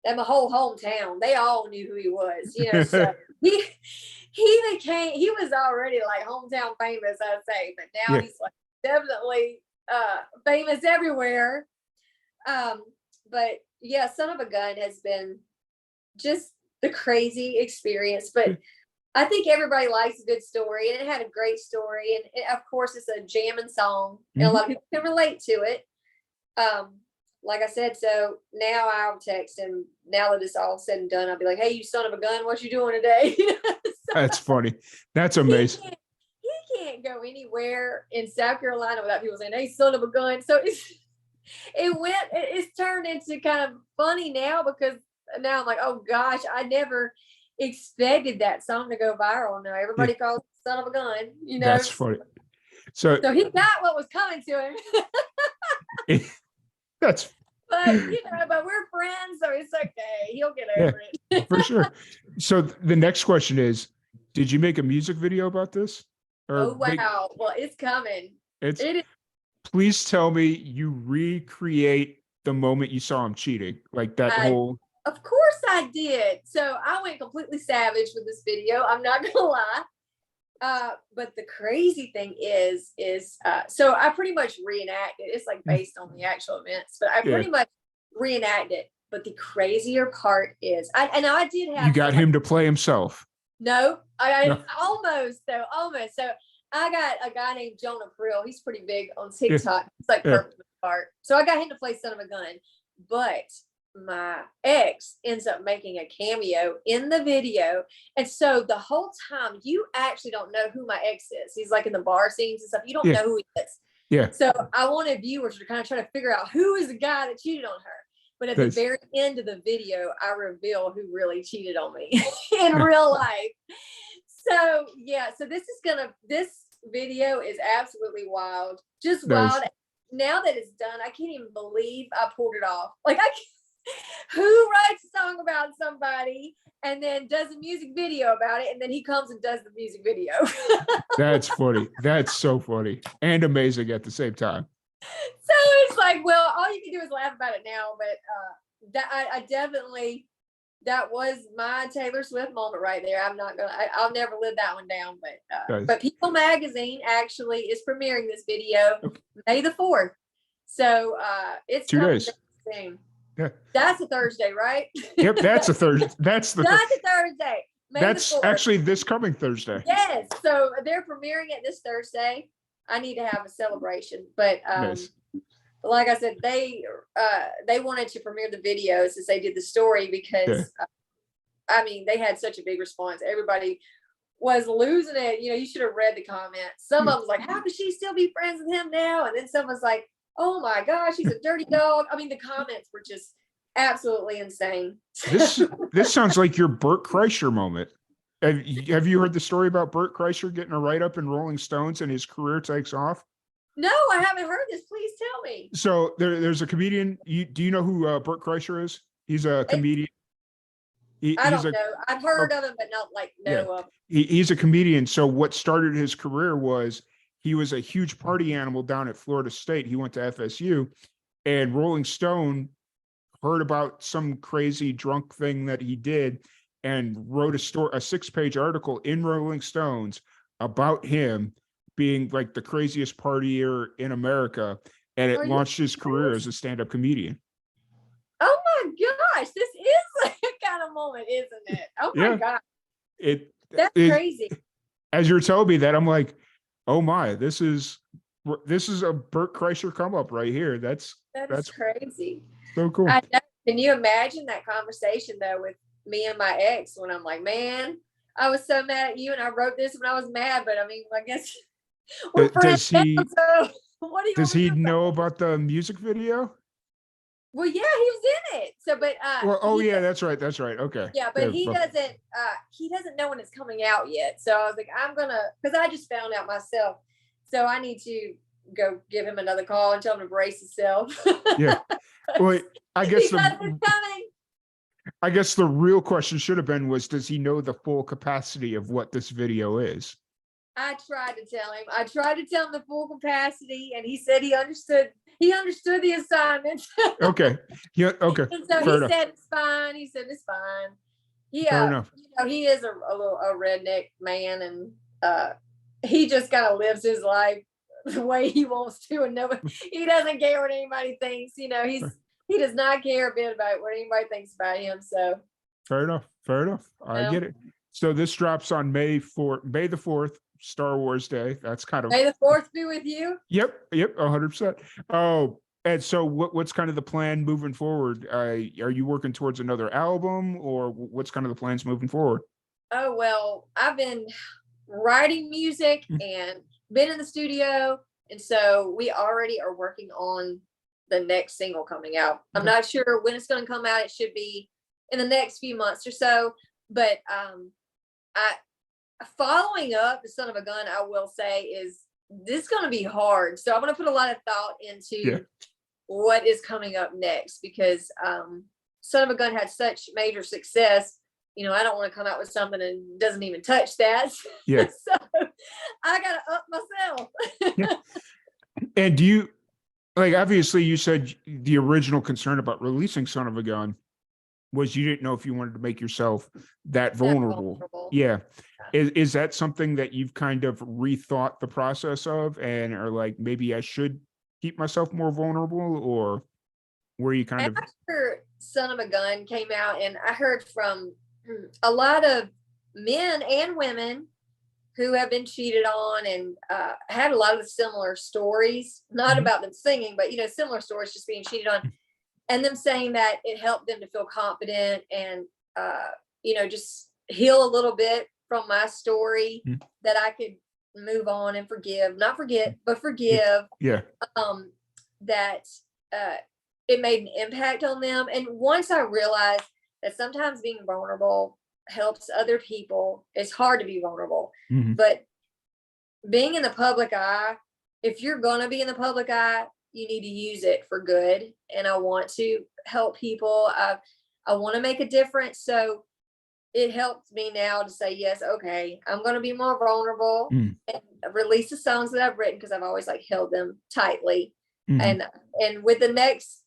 that my whole hometown, they all knew who he was. So he was already like hometown famous, I'd say, but now he's like definitely famous everywhere. But yeah, Son of a Gun has been just the crazy experience. But I think everybody likes a good story, and it had a great story. And of course, it's a jamming song, and a lot of people can relate to it. Like I said, so now I'll text him. Now that it's all said and done, I'll be like, "Hey, you son of a gun, what you doing today?" That's funny. That's amazing. He can't go anywhere in South Carolina without people saying, "Hey, son of a gun." So it's turned into kind of funny now, because now I'm like, "Oh gosh, I never expected that song to go viral." Now everybody calls it "son of a gun." That's funny. So he got what was coming to him. That's but we're friends, so it's okay. He'll get over it. For sure. So the next question is, did you make a music video about this? Oh wow. Well, it's coming. It is. Please tell me you recreate the moment you saw him cheating, like that whole. Of course I did. So I went completely savage with this video. I'm not gonna lie. But the crazy thing is so I pretty much reenacted. It's like based on the actual events, but I pretty much reenact it. But the crazier part is, I did have. You got him to play himself. No, I almost though, almost. So I got a guy named Jonah Prill. He's pretty big on TikTok. It's like perfect part. So I got him to play Son of a Gun, but my ex ends up making a cameo in the video. And so the whole time you actually don't know who my ex is. He's like in the bar scenes and stuff. You don't Yeah. know who he is. Yeah. So I wanted viewers to kind of try to figure out who is the guy that cheated on her. But at the very end of the video, I reveal who really cheated on me in real life. So yeah, so this video is absolutely wild. Just wild. Now that it's done, I can't even believe I pulled it off. Like who writes a song about somebody and then does a music video about it, and then he comes and does the music video. That's funny. That's so funny and amazing at the same time. So it's like, well, all you can do is laugh about it now, but that I definitely, that was my Taylor Swift moment right there. I'll never live that one down. But People Magazine actually is premiering this video May the 4th. So it's 2 days soon. Yeah, that's a Thursday, right? Yep, that's a Thursday. That's a Thursday. That's actually this coming Thursday. Yes, so they're premiering it this Thursday. I need to have a celebration, but Nice. like I said, they wanted to premiere the video since they did the story because I mean, they had such a big response. Everybody was losing it. You know, you should have read the comments. Some of them was like, how could she still be friends with him now? And then some was like, oh my gosh, he's a dirty dog. I mean, the comments were just absolutely insane. This sounds like your Bert Kreischer moment. Have you heard the story about Bert Kreischer getting a write-up in Rolling Stones and his career takes off? No, I haven't heard this. Please tell me. So there's a comedian. Do you know who Bert Kreischer is? He's a comedian. I don't know. I've heard of him, but not like know of him. He's a comedian. So what started his career was he was a huge party animal down at Florida State. He went to FSU, and Rolling Stone heard about some crazy drunk thing that he did and wrote a 6-page article in Rolling Stones about him being like the craziest partier in America, and it launched his career as a stand-up comedian. Oh my gosh, this is like a kind of moment, isn't it? Oh my God. That's crazy. As you're telling me that, I'm like, oh my, this is a Bert Kreischer come up right here. That's crazy. So cool. Can you imagine that conversation though with me and my ex when I'm like, man, I was so mad at you and I wrote this when I was mad, but I mean, I guess we're friends now, so what do you does he know about the music video? Well, yeah, he was in it. So, but that's right. Okay. Yeah, but he doesn't know when it's coming out yet. So I was like, because I just found out myself. So I need to go give him another call and tell him to brace himself. Yeah. Well, I guess coming. I guess the real question should have been does he know the full capacity of what this video is? I tried to tell him the full capacity, and he said he understood the assignment. Okay. Yeah. Okay. And so he said it's fine. He said it's fine. Fair enough. You know, he is a redneck man, and he just kind of lives his life the way he wants to, and he doesn't care what anybody thinks. You know, he does not care a bit about what anybody thinks about him. So fair enough. I get it. So this drops on May the 4th, Star Wars Day. That's kind of May the 4th be with you. Yep, 100%. Oh, and so what's kind of the plan moving forward? Are you working towards another album, or what's kind of the plans moving forward? Oh, well, I've been writing music and been in the studio, and so we already are working on the next single coming out. I'm not sure when it's going to come out. It should be in the next few months or so, but following up the Son of a Gun, I will say, is this going to be hard. So I'm going to put a lot of thought into what is coming up next, because Son of a Gun had such major success. You know, I don't want to come out with something and doesn't even touch that. Yeah. So I got to up myself. Yeah. And do you, obviously you said the original concern about releasing Son of a Gun was you didn't know if you wanted to make yourself that vulnerable. Yeah. Is that something that you've kind of rethought the process of, and are like, maybe I should keep myself more vulnerable, or were you kind of? After Son of a Gun came out, and I heard from a lot of men and women who have been cheated on, and had a lot of similar stories, not about them singing, but, you know, similar stories, just being cheated on. and them saying that it helped them to feel confident and, just heal a little bit from my story, that I could move on and forgive, not forget, but forgive. Yeah. That it made an impact on them. And once I realized that sometimes being vulnerable helps other people, it's hard to be vulnerable, but being in the public eye, if you're going to be in the public eye, you need to use it for good. And I want to help people. I want to make a difference. So it helps me now to say, yes, okay, I'm going to be more vulnerable and release the songs that I've written, because I've always like held them tightly. And with the next,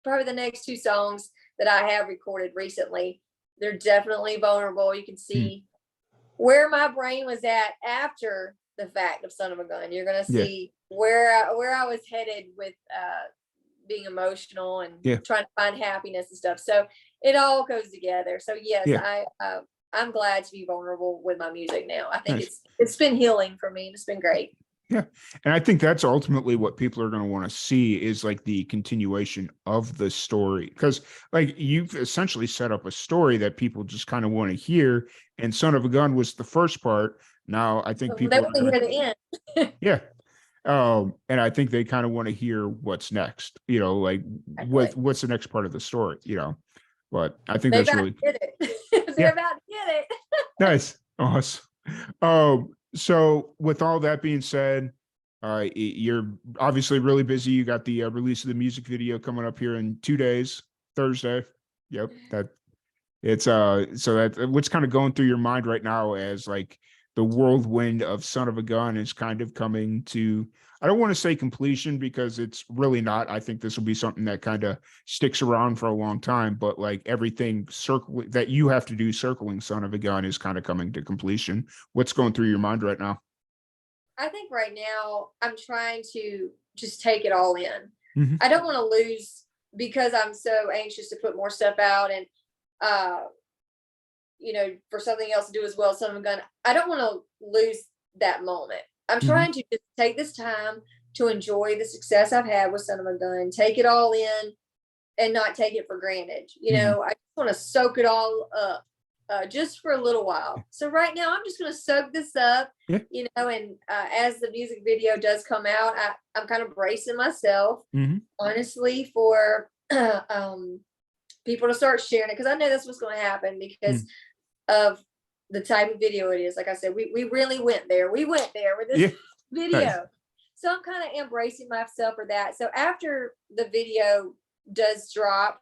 probably the next 2 songs that I have recorded recently, they're definitely vulnerable. You can see where my brain was at after the fact of Son of a Gun. You're going to see where I was headed with being emotional and trying to find happiness and stuff. So it all goes together. So yes, I'm glad to be vulnerable with my music now. I think it's been healing for me, and it's been great. Yeah. And I think that's ultimately what people are going to want to see, is like the continuation of the story. Because like you've essentially set up a story that people just kind of want to hear. And Son of a Gun was the first part. Now I think people they want to hear the end. Yeah. And I think they kind of want to hear what's next, like what's the next part of the story, but I think that's really get it. They're about to get it. Nice. Awesome. So with all that being said, you're obviously really busy. You got the release of the music video coming up here in 2 days, Thursday. Yep. So that what's kind of going through your mind right now as like the whirlwind of Son of a Gun is kind of coming to, I don't want to say completion, because it's really not. I think this will be something that kind of sticks around for a long time, but like everything that you have to do circling Son of a Gun is kind of coming to completion. What's going through your mind right now? I think right now I'm trying to just take it all in. I don't want to lose, because I'm so anxious to put more stuff out and, for something else to do as well. Son of a Gun, I don't want to lose that moment. I'm trying to just take this time to enjoy the success I've had with Son of a Gun, take it all in and not take it for granted. I just want to soak it all up just for a little while. So right now I'm just going to soak this up, and as the music video does come out, I'm kind of bracing myself, honestly, for people to start sharing it, because I know that's what's going to happen because of the type of video it is. Like I said, we really went there. We went there with this video. Nice. So I'm kind of embracing myself for that. So after the video does drop,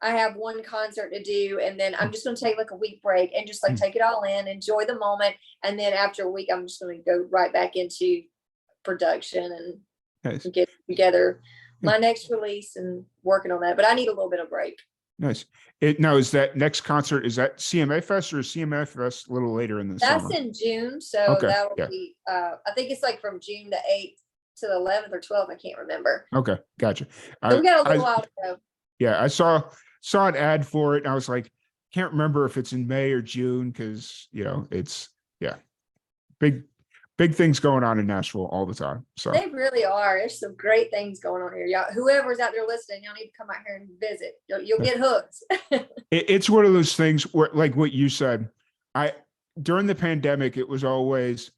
I have one concert to do, and then I'm just going to take like a week break and just like take it all in, enjoy the moment. And then after a week, I'm just going to go right back into production and get together my next release and working on that. But I need a little bit of break. Nice. Now, is that next concert, is that CMA Fest or CMA Fest a little later in the summer? That's in June. So that will be, I think it's like from June the 8th to the 11th or 12th. I can't remember. Okay. Gotcha. So we got a little while to go. Yeah. I saw an ad for it and I was like, can't remember if it's in May or June, because, it's big things going on in Nashville all the time. So they really are. There's some great things going on here. Y'all, whoever's out there listening, y'all need to come out here and visit. You'll get hooked. It's one of those things where, like what you said, during the pandemic, it was always,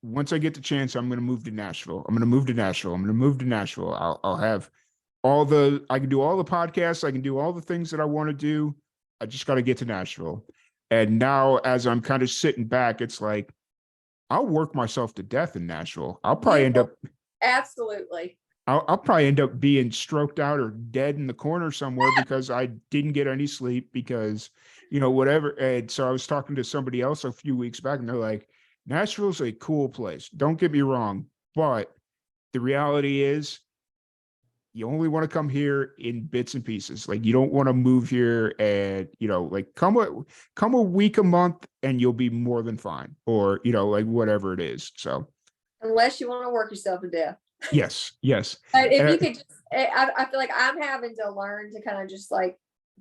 once I get the chance, I'm going to move to Nashville. I'm going to move to Nashville. I'm going to move to Nashville. I'll have I can do all the podcasts. I can do all the things that I want to do. I just got to get to Nashville. And now, as I'm kind of sitting back, it's like, I'll work myself to death in Nashville. I'll probably end up. Absolutely. I'll probably end up being stroked out or dead in the corner somewhere because I didn't get any sleep because, whatever. And so I was talking to somebody else a few weeks back and they're like, Nashville's a cool place. Don't get me wrong. But the reality is, you only want to come here in bits and pieces. Like, you don't want to move here and, like come a week, a month, and you'll be more than fine. Or, like whatever it is. So unless you want to work yourself to death. Yes. But if you could just, I feel like I'm having to learn to kind of just like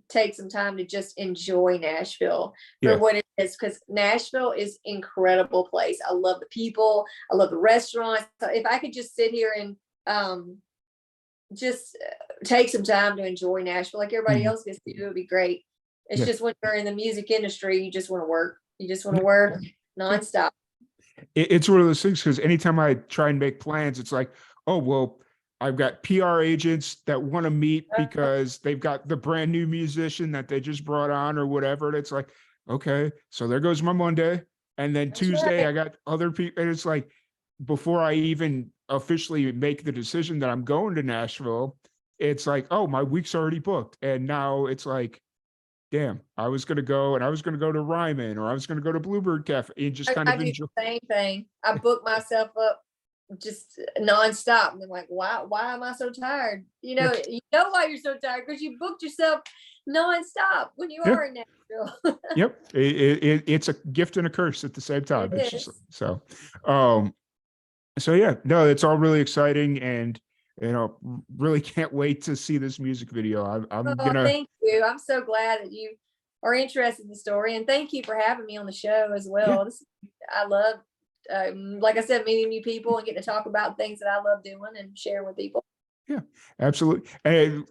take some time to just enjoy Nashville for what it is, because Nashville is an incredible place. I love the people. I love the restaurants. So if I could just sit here and just take some time to enjoy Nashville like everybody Mhm. else gets to do. It would be great. It's Yeah. just when you're in the music industry, you just want to work. You just want to work Yeah. nonstop. It's one of those things because anytime I try and make plans, it's like, oh, well, I've got PR agents that want to meet because they've got the brand new musician that they just brought on or whatever. And it's like, okay, so there goes my Monday. And then That's Tuesday, right. I got other people. And it's like, before I even officially make the decision that I'm going to Nashville, it's like, oh, my week's already booked. And now it's like, damn, I was going to go and I was going to go to Ryman or I was going to go to Bluebird Cafe and just kind I of do enjoy. the same thing. I book myself up just nonstop. And I'm like, why am I so tired? Yeah. You know why you're so tired, because you booked yourself nonstop when you Yeah. are in Nashville. Yep. It's a gift and a curse at the same time. It It's just is. so, um, so yeah, no, it's all really exciting and, really can't wait to see this music video. I'm Oh, gonna, thank you. I'm so glad that you are interested in the story, and thank you for having me on the show as yeah, well. I love, like I said, meeting new people and getting to talk about things that I love doing and sharing with people. yeah, absolutely. And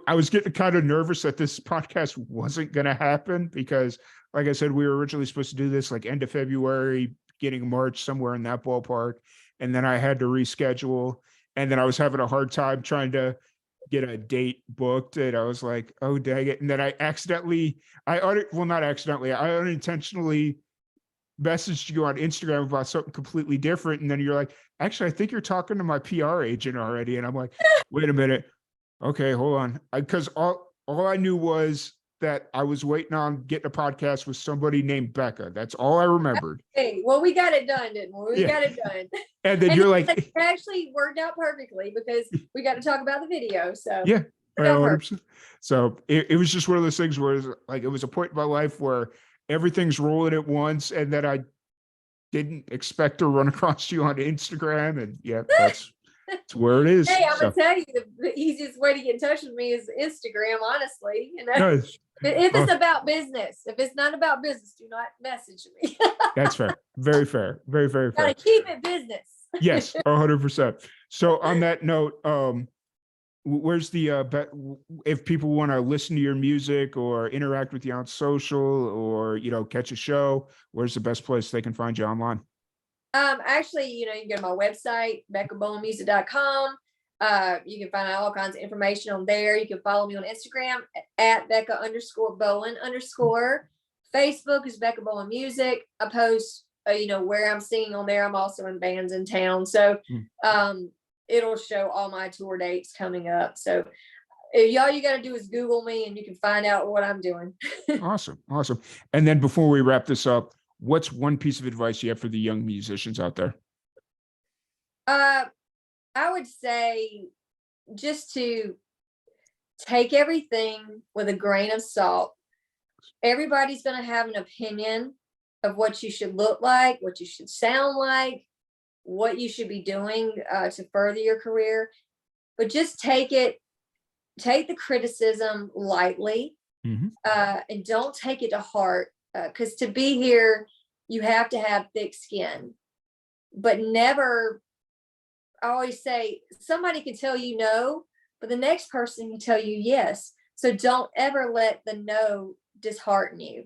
I was getting kind of nervous that this podcast wasn't going to happen because, like I said, we were originally supposed to do this like end of February, beginning of March, somewhere in that ballpark. And then I had to reschedule. And then I was having a hard time trying to get a date booked. And I was like, oh, dang it. And then well, not accidentally, I unintentionally messaged you on Instagram about something completely different. And then you're like, actually, I think you're talking to my PR agent already. And I'm like, wait a minute. Okay, hold on. Because all I knew was that I was waiting on getting a podcast with somebody named Becca. That's all I remembered. Hey, well, we got it done, didn't we? We Yeah. got it done. And then And you're it like, actually worked out perfectly because we got to talk about the video. So yeah, worked out perfect. 100%. So it was just one of those things where it was a point in my life where everything's rolling at once. And then I didn't expect to run across you on Instagram. And yeah, that's where it is. Hey, I'm So gonna tell you the easiest way to get in touch with me is Instagram. Honestly, no, if oh, it's about business, if it's not about business, do not message me. that's fair. Very fair. Very, very Gotta fair. keep it business. Yes, 100%. So on that note, where's the if people want to listen to your music or interact with you on social or catch a show, where's the best place they can find you online? Actually, you can go to my website, BeccaBowenMusic.com. You can find out all kinds of information on there. You can follow me on Instagram at Becca_Bowen_. Facebook is Becca Bowen Music. I post, where I'm singing on there. I'm also in bands in town. So, it'll show all my tour dates coming up. So all you got to do is Google me and you can find out what I'm doing. Awesome. Awesome. And then before we wrap this up, what's one piece of advice you have for the young musicians out there? I would say just to take everything with a grain of salt. Everybody's going to have an opinion of what you should look like, what you should sound like, what you should be doing to further your career. But just take the criticism lightly, and don't take it to heart, because to be here, you have to have thick skin. But never, I always say, somebody can tell you no, but the next person can tell you yes. So don't ever let the no dishearten you.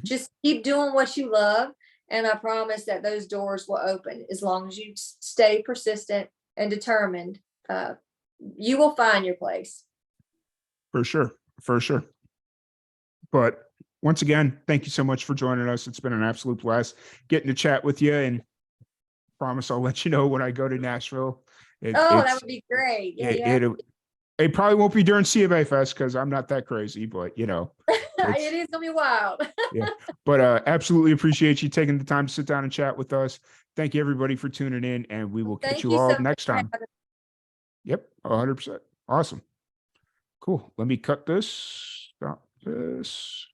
Just keep doing what you love. And I promise that those doors will open as long as you stay persistent and determined. You will find your place. For sure. For sure. But once again, thank you so much for joining us. It's been an absolute blast getting to chat with you, and promise I'll let you know when I go to Nashville. That would be great. It probably won't be during CMA Fest because I'm not that crazy, but it is gonna be wild. Yeah, but absolutely appreciate you taking the time to sit down and chat with us. Thank you everybody for tuning in, and we will catch Thank you you all so next much. time. Yep, 100%. Awesome. Cool. Let me cut this. Stop this.